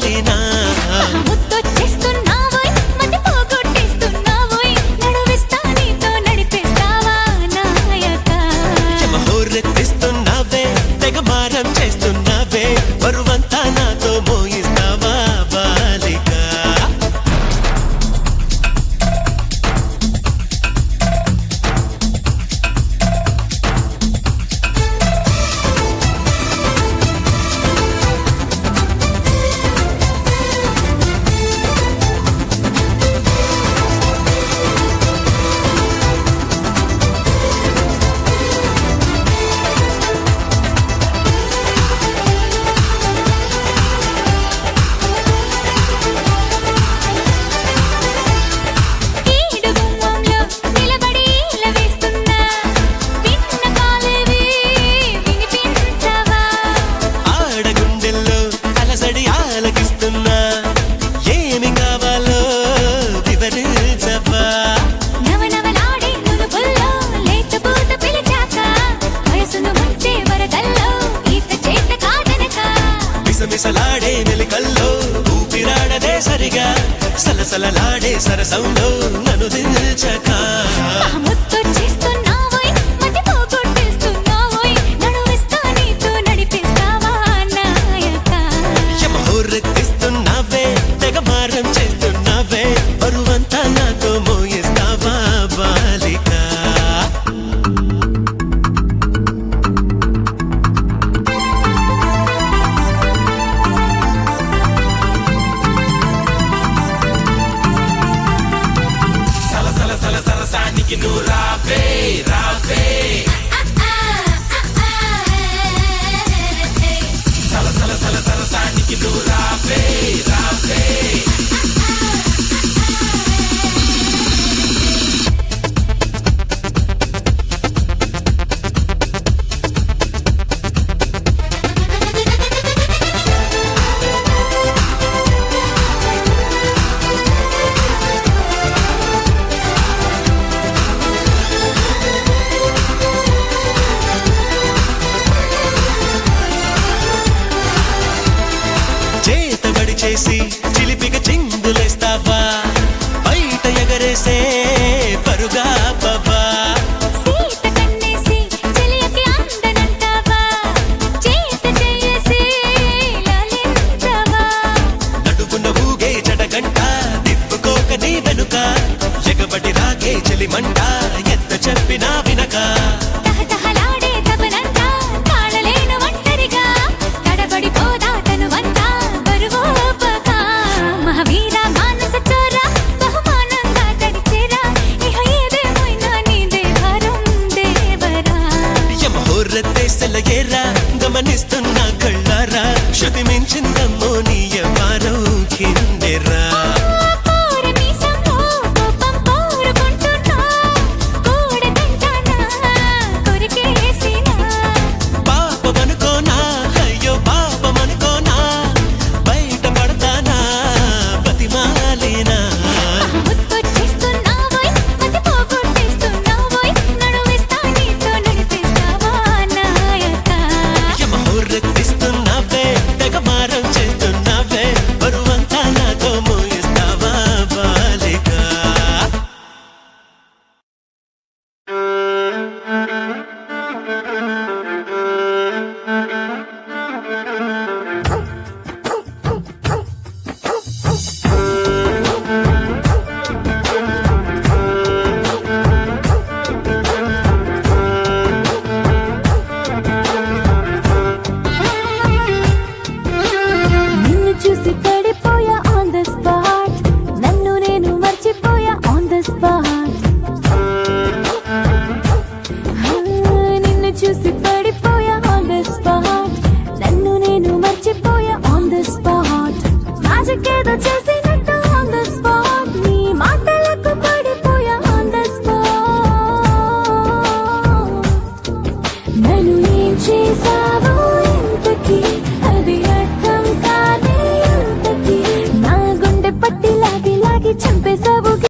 బాలినా హోరెత్తిస్తున్నావే తెగ మారం చేస్తున్నావే బరువంతా నాతో మోయిస్తావా బాలిక మిసలాడే మెలికల్లో ఊపిరాడదే సరిగా సలసలలాడే సరసంలో నన్ను దిల్చక హోరెత్తిస్తున్నావే తెగ మారం చేస్తున్నావే బరువంతా నాతో మోయిస్తావా బాలిక సరసానికి నువ్వు రావే రావే సరసానికి నువ్వు రావే రావే చేతబడి చేసి చిలిపిగా చిందులేస్తావా బయట ఎగరేసే పరుగా బాబా నడుపున ఊగే జడగంట తిప్పుకోక నీ వెనుక ఎగబడి రాగే చెలిమంట ఎంత చెప్పినా వినక హోరెత్తేసెలయేరా గమనిస్తున్నా కళ్ళారా శృతి మించిందమ్మో నీ వారం కిందెరా పాపమనుకోనా అయ్యో పాపమనుకోనా బయట పడతానా బతిమాలినా హోరెత్తిస్తున్నావే తెగ మారం చేస్తున్నావే బరువంతా నాతో మోయిస్తావా బాలిక Together, chasing